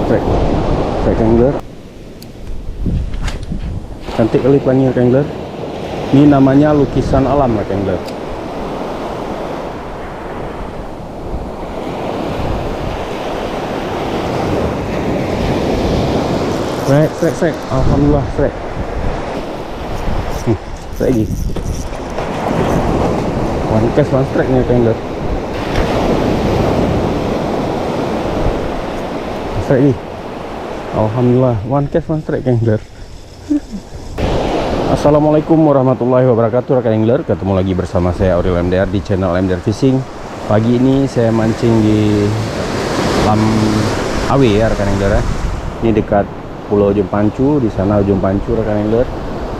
Strike angler. Cantik kali pelangi angler. Ini namanya lukisan alam angler. Strike. Alhamdulillah strike. Strike lagi. One cast one strike nih angler. Strike lagi. Alhamdulillah one cast one strike angler. Assalamualaikum warahmatullahi wabarakatuh rekan angler. Ketemu lagi bersama saya Aurel MDR di channel MDR Fishing. Pagi ini saya mancing di Lam Awe ya rekan angler ya. Ini dekat Pulau Ujung Pancu, di sana Ujung Pancu rekan angler.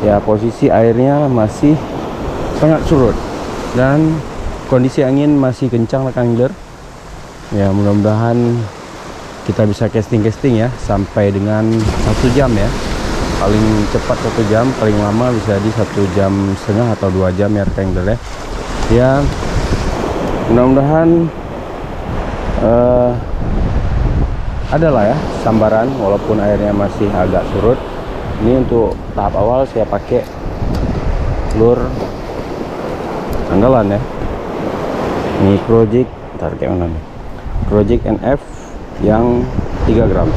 Ya, posisi airnya masih sangat surut dan kondisi angin masih kencang rekan angler. Ya, mudah-mudahan kita bisa casting ya sampai dengan 1 jam ya. Paling cepat 1 jam, paling lama bisa di 1,5 jam atau 2 jam ya rekan angler ya. Ya, mudah-mudahan adalah ya sambaran walaupun airnya masih agak surut. Ini untuk tahap awal saya pakai lure andalan ya. Ini Project, ntar kayak mana nih, Project NF yang 3 gram.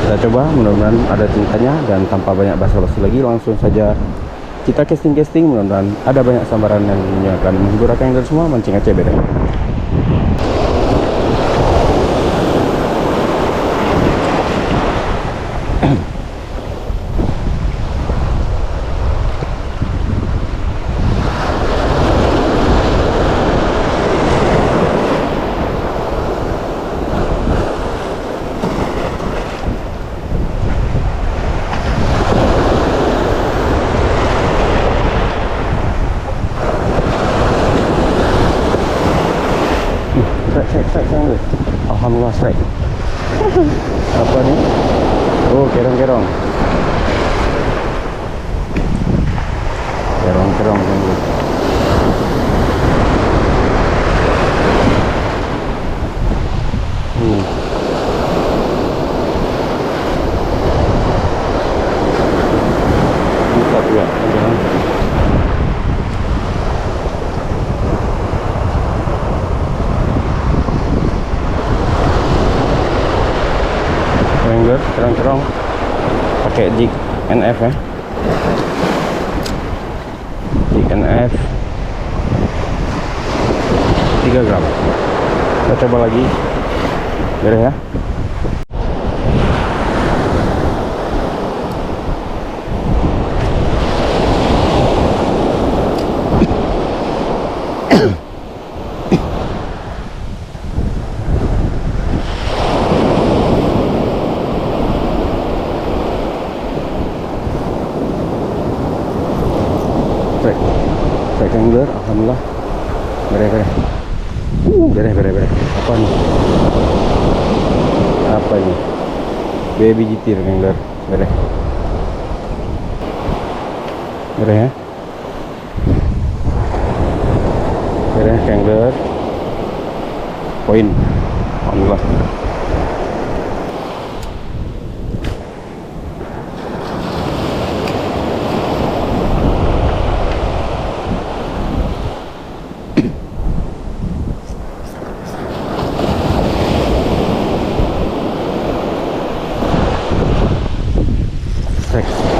Kita coba, mudah-mudahan ada tintanya dan tanpa banyak basa-basi lagi langsung saja kita casting. Mudah-mudahan ada banyak sambaran yang akan menghibur rekan angler semua. Mancing Aceh beda. Strike angler. Alhamdulillah strike. Apa nih? Oh, kerong angler. Bisa ya. Angler, kerong pakai jig NF ya. Jig NF 3 gram. Kita coba lagi. Beres ya. Strike angler, alhamdulillah. Beres. Beres. Apa nih? Baby jitir angler. Beres ya. Beres angler. Poin. Alhamdulillah. Beres.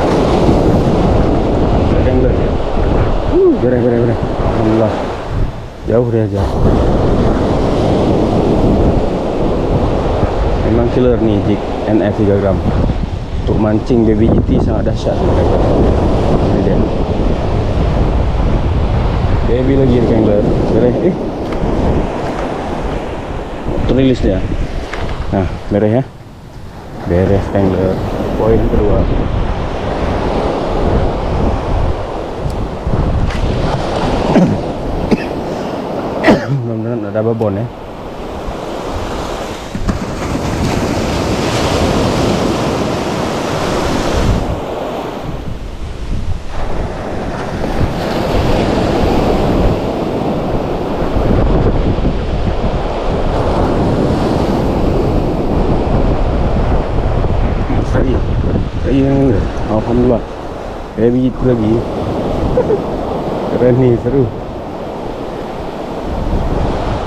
Alhamdulillah. Jauh dia aja. Memang killer nih jig NF 3 gram. Untuk mancing baby GT sangat dahsyat mereka. Ini dia. Baby lagi angler. Beres. Terilis dia. Nah, beres ya. Beres angler. Poin kedua. Mudah-mudahan ada babon ya. yang enggak. Alhamdulillah. Kayak begitu lagi. Keren nih, seru.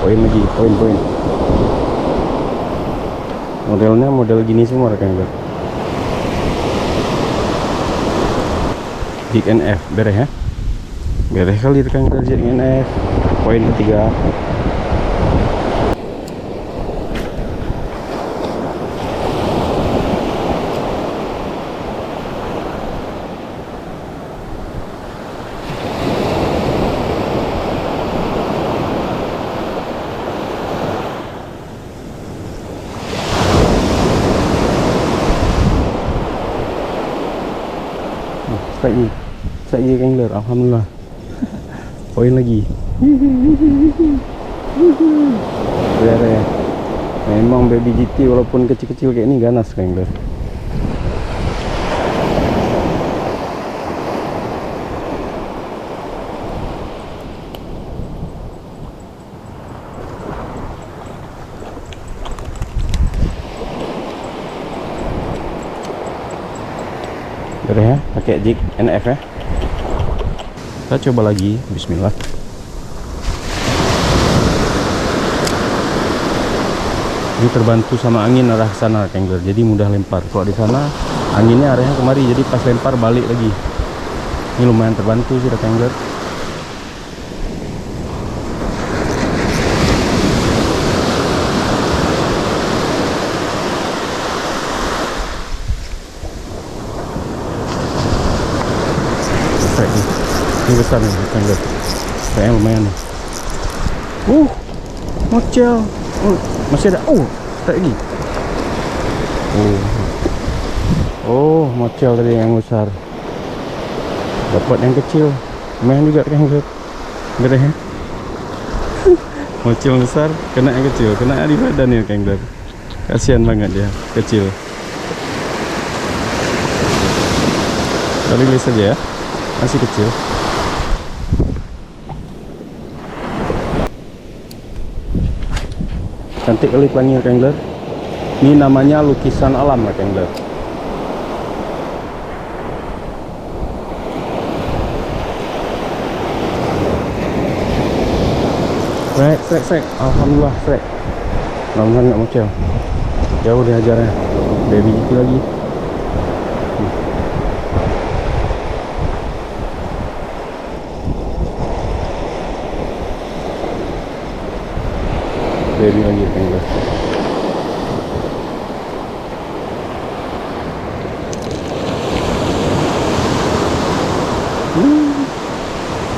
Poin lagi, poin. Modelnya model gini semua rekan-rekan. Jig NF beres ya. Beres kali rekan-rekan Jig NF. Poin ketiga. Strike je angler, alhamdulillah. Poin lagi. Beres. Memang baby GT walaupun kecil-kecil kayak ini ganas angler. Beres ya, pakai jig NF ya. Kita coba lagi, bismillah. Ini terbantu sama angin arah sana angler, jadi mudah lempar. Kalau di sana anginnya arahnya kemari, jadi pas lempar balik lagi. Ini lumayan terbantu sih angler. Ini besar nih angler. Kayaknya lumayan nih. Mocel. Masih ada. Tak lagi. Mocel tadi yang besar. Dapat yang kecil. Lumayan juga angler. Beres ya. Mocel besar kena yang kecil, kena di badan ya angler. Kasihan banget dia, kecil. Kita rilis saja ya. Masih kecil. Cantik kali pelangi angler. Ini namanya lukisan alam angler. Strike. Alhamdulillah strike. Mudah-mudahan nggak mocel. Jauh dihajarnya. Baby itu lagi. Baby lagi angler.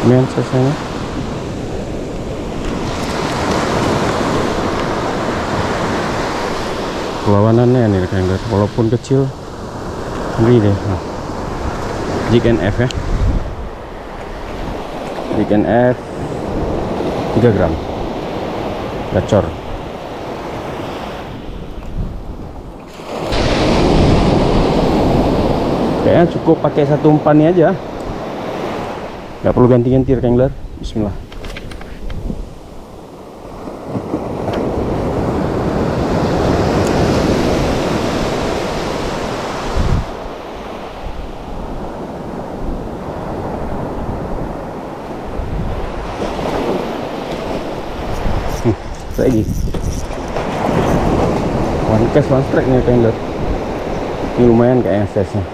Lumayan selesainya. Perlawanannya nih angler, walaupun kecil ngeri deh. Jig NF ya. Jig NF 3 gram gacor. Kayaknya cukup pakai satu umpan ini aja, nggak perlu ganti-ganti angler. Bismillah. Lagi one cast one strike nih angler. Ini lumayan kayaknya size-nya.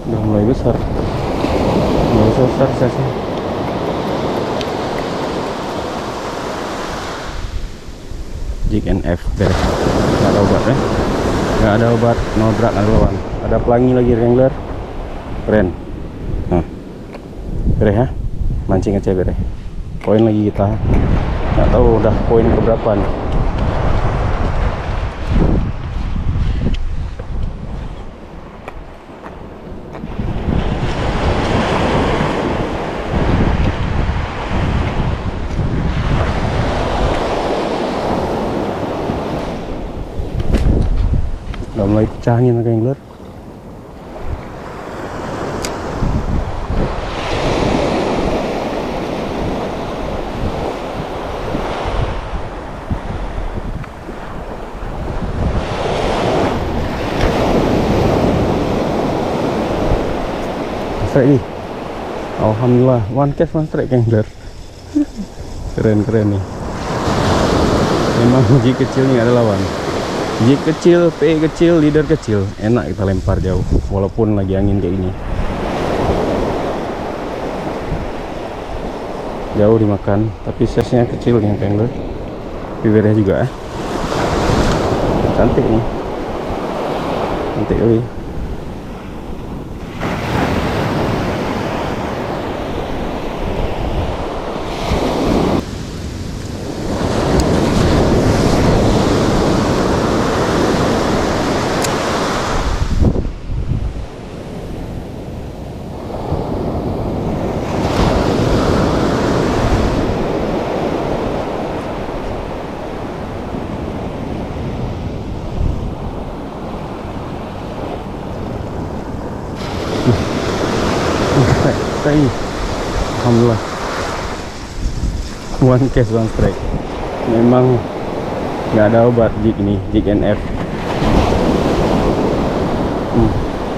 Udah mulai besar. Besar size-nya. Jig NF beres. Nggak ada obat ya. Nggak ada obat, no drag, nggak ada lawan. Ada pelangi lagi angler. Keren. Beres ya. Mancing aja beres. Poin lagi kita. Nggak tahu udah poin keberapa nih. mulai pecah angin Kak Angler. Strike nih. Alhamdulillah, one cast one strike Kak Angler. Keren nih. Memang jig kecil nih ada lawan. Jig kecil, PE kecil, leader kecil, enak kita lempar jauh walaupun lagi angin kayak gini. Jauh dimakan, tapi size-nya kecil nih Kak Angler. Bibirnya juga cantik nih. Cantik kali. Strike. Alhamdulillah, one cast one strike. Memang nggak ada obat jig ini, jig NF.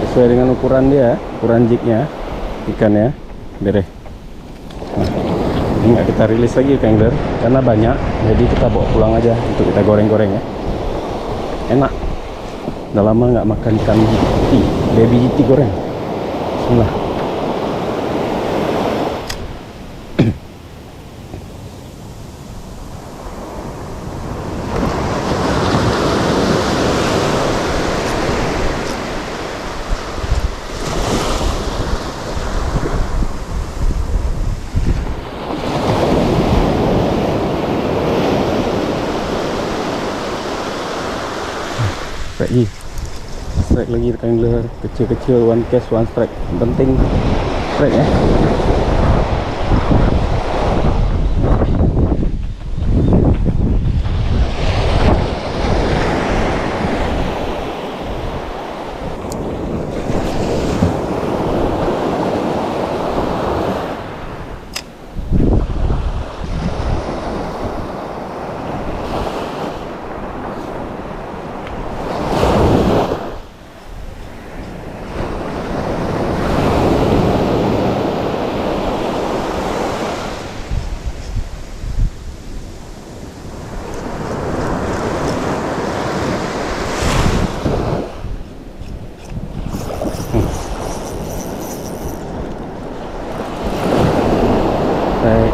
Sesuai dengan ukuran dia, ukuran jignya ikannya bereh. Nah, ini nggak kita rilis lagi Kak Angler karena banyak, jadi kita bawa pulang aja untuk kita goreng-goreng ya. Enak. Udah lama nggak makan ikan GT, baby GT goreng. Bismillah. Strike lagi Kak Angler, kecil-kecil, one cast one strike. Penting strike ya.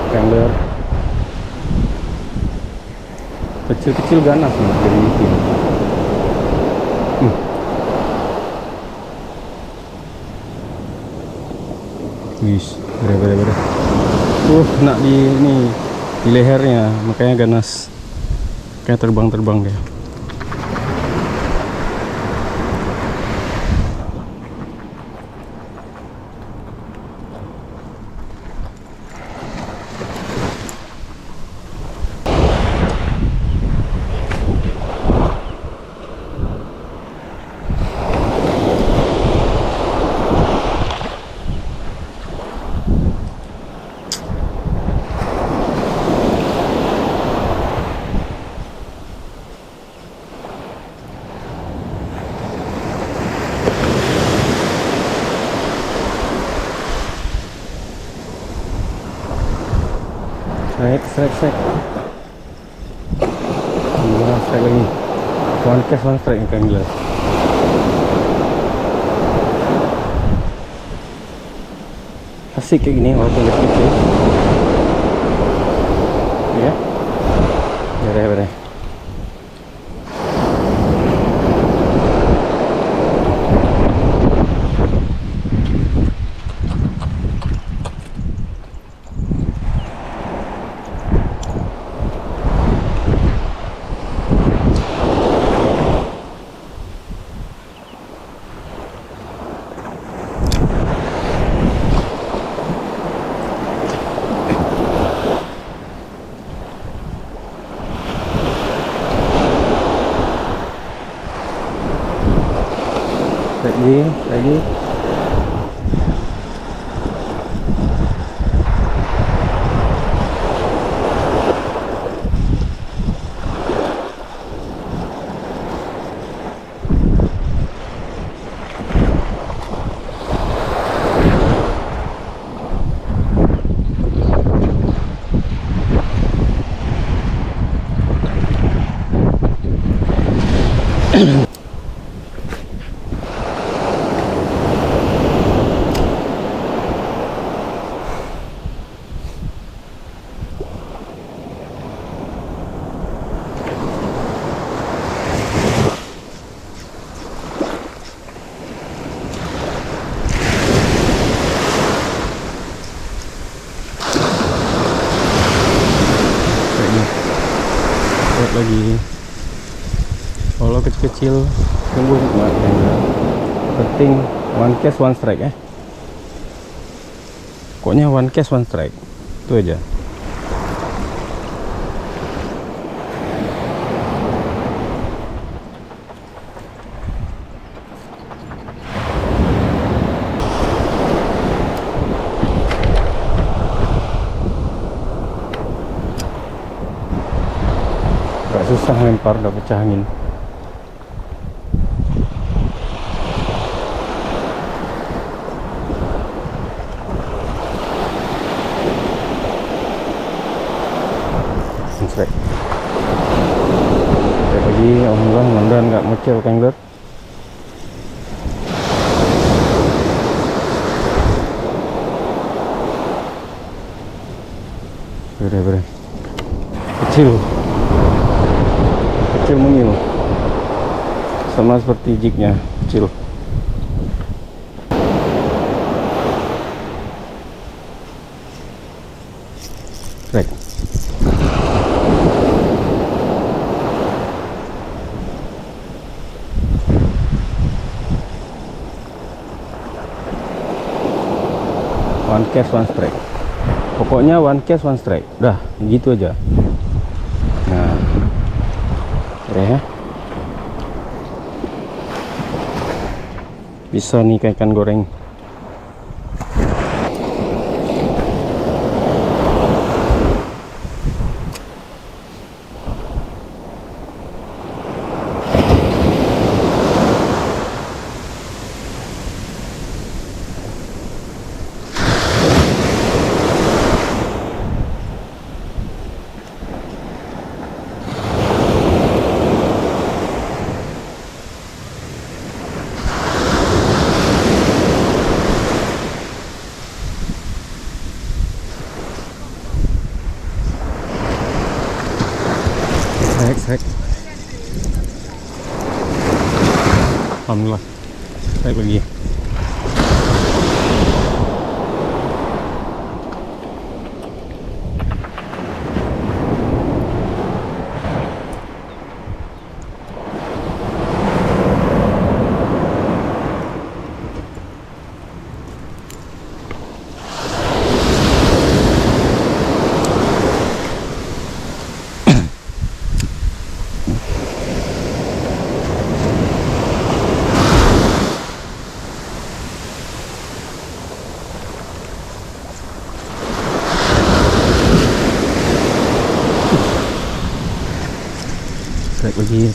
Kak Angler kecil-kecil ganas nih dari ini. Wis, beres. Nak di ini di lehernya, makanya ganas. Kayak terbang dia. Strike. Alhamdulillah, strike lagi. One cast one strike Kak Angler. Asik kayak gini walaupun kecil. Ya. Beres. lagi. Lagi kalau kecil-kecil tunggu nikmat ya. Penting one cast one strike pokoknya one cast one strike itu aja. Susah lempar, udah pecah angin. Strike. Strike lagi, alhamdulillah mudah-mudahan nggak mecel angler. Beres. Kecil mungil, sama seperti jignya kecil. Strike. One cast one strike, pokoknya one cast one strike, udah gitu aja. Nah ya, bisa nih ikan goreng. Strike. Alhamdulillah, strike lagi.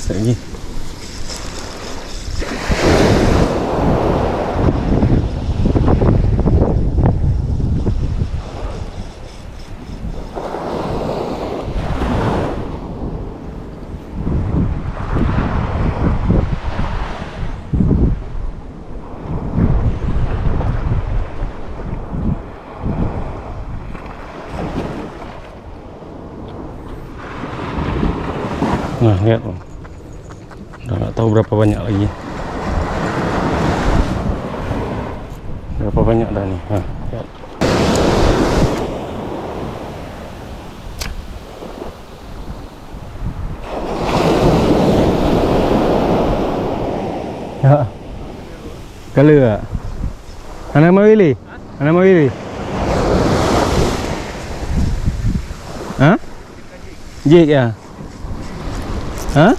Strike lagi. Nah lihat loh, udah nggak tahu berapa banyak lagi, berapa banyak dah nih. Nah lihat. Ya kalau ya anak mau pilih, hah? Jig ya? Hah?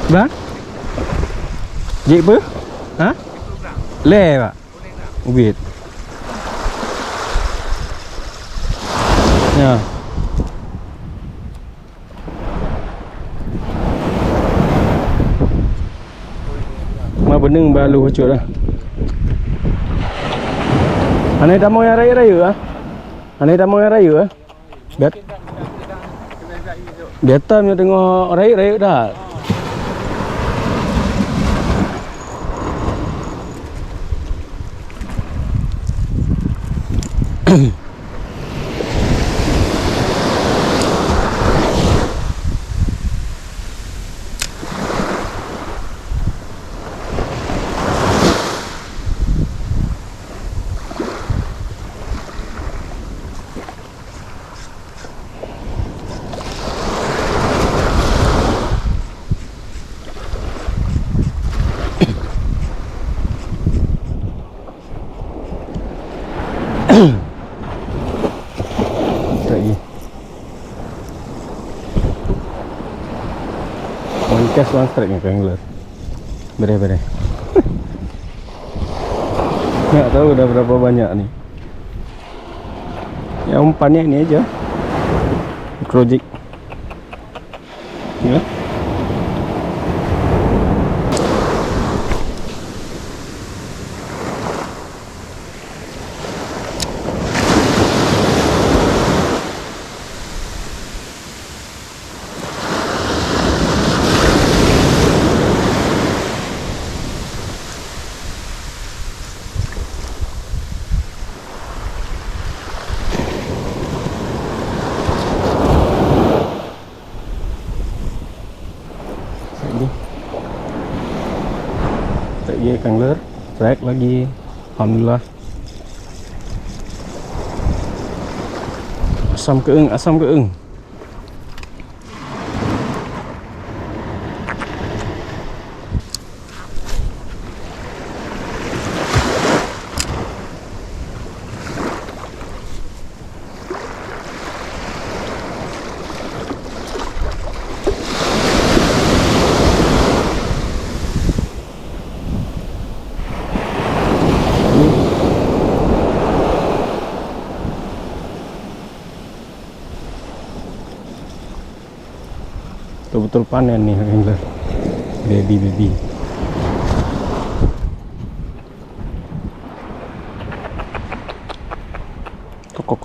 Bang? Jig apa? Hah? Le pak. Ubit. Ya. Ma beneng balu hacut dah. Anai tamu yang raya-raya ah. Anai tamu yang raya ah. Bet. Biasa ni tengok raya-raya dah. Lagi. One cast one strike ni angler. Bere-bere. Nggak tahu udah berapa banyak nih. Ya umpannya ini aja. Microjig. Ya. Lagi angler, strike lagi. Alhamdulillah. Asam keeng, asam keeng. Betul-betul panen nih angler. Baby. Kok.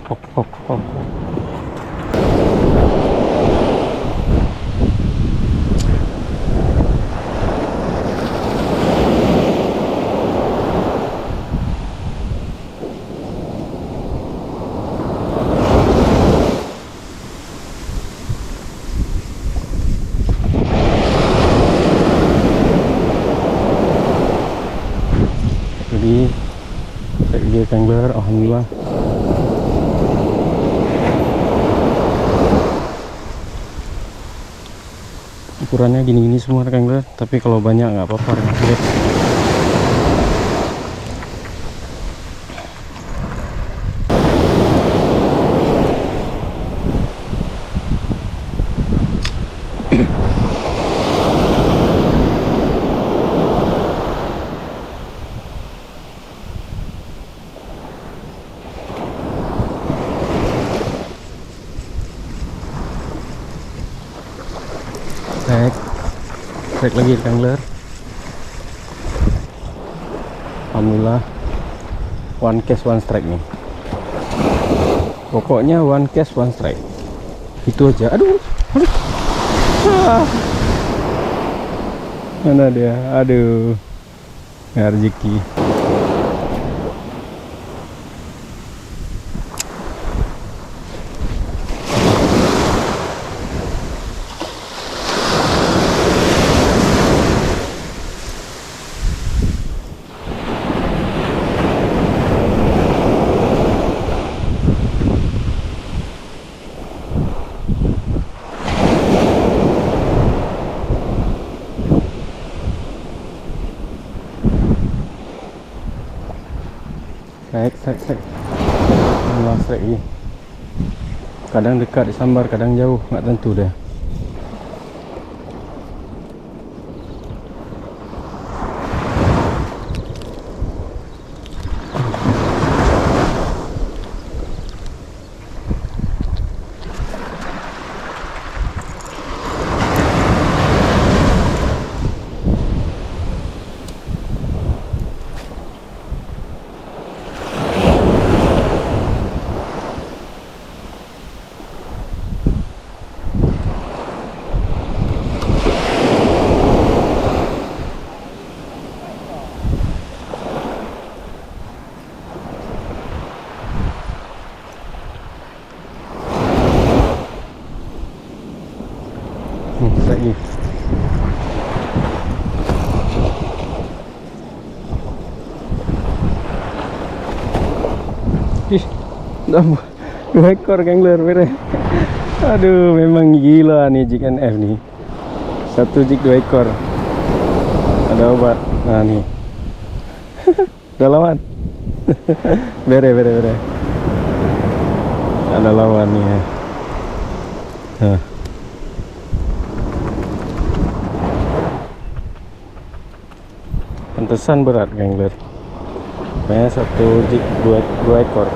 Lagi angler, alhamdulillah. Ukurannya gini-gini semua angler, tapi kalau banyak nggak apa-apa. Strike lagi angler. Alhamdulillah. One cast one strike nih. Pokoknya one cast one strike. Itu aja. Aduh. Mana dia? Aduh. Nggak rezeki. Strike. Allah strike lagi. Kadang dekat disambar, kadang jauh, nggak tentu dia. Lagi. Ih, dua ekor angler mere. Aduh, memang gila nih jig NF nih. Satu jig 2 ekor. Ada obat. Nah nih. Udah lawan. Bere. Ada lawan nih ya. Nah. Pantesan berat angler. Makanya satu jig 2 ekor.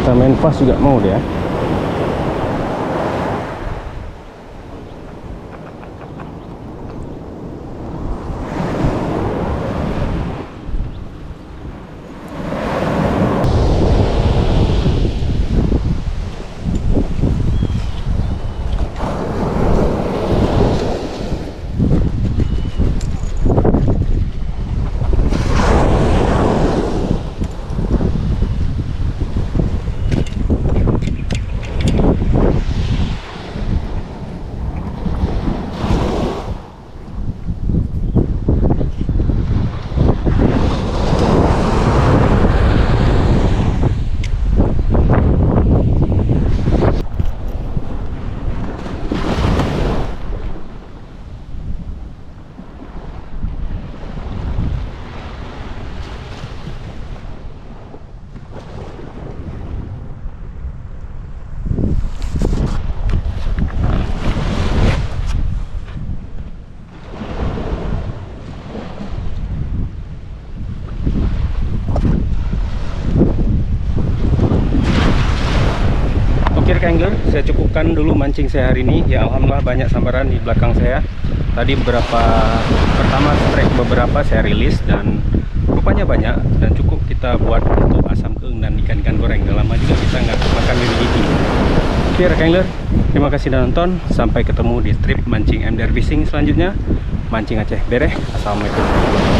Kita main fast juga mau dia. Angler, saya cukupkan dulu mancing saya hari ini. Ya alhamdulillah banyak sambaran di belakang saya. Tadi pertama strike beberapa saya rilis dan rupanya banyak dan cukup kita buat untuk asam keeng dan ikan-ikan goreng. Udah lama juga kita nggak makan bibit. Oke Angler, terima kasih sudah nonton. Sampai ketemu di trip mancing MDR Fishing selanjutnya. Mancing Aceh Bere. Assalamualaikum.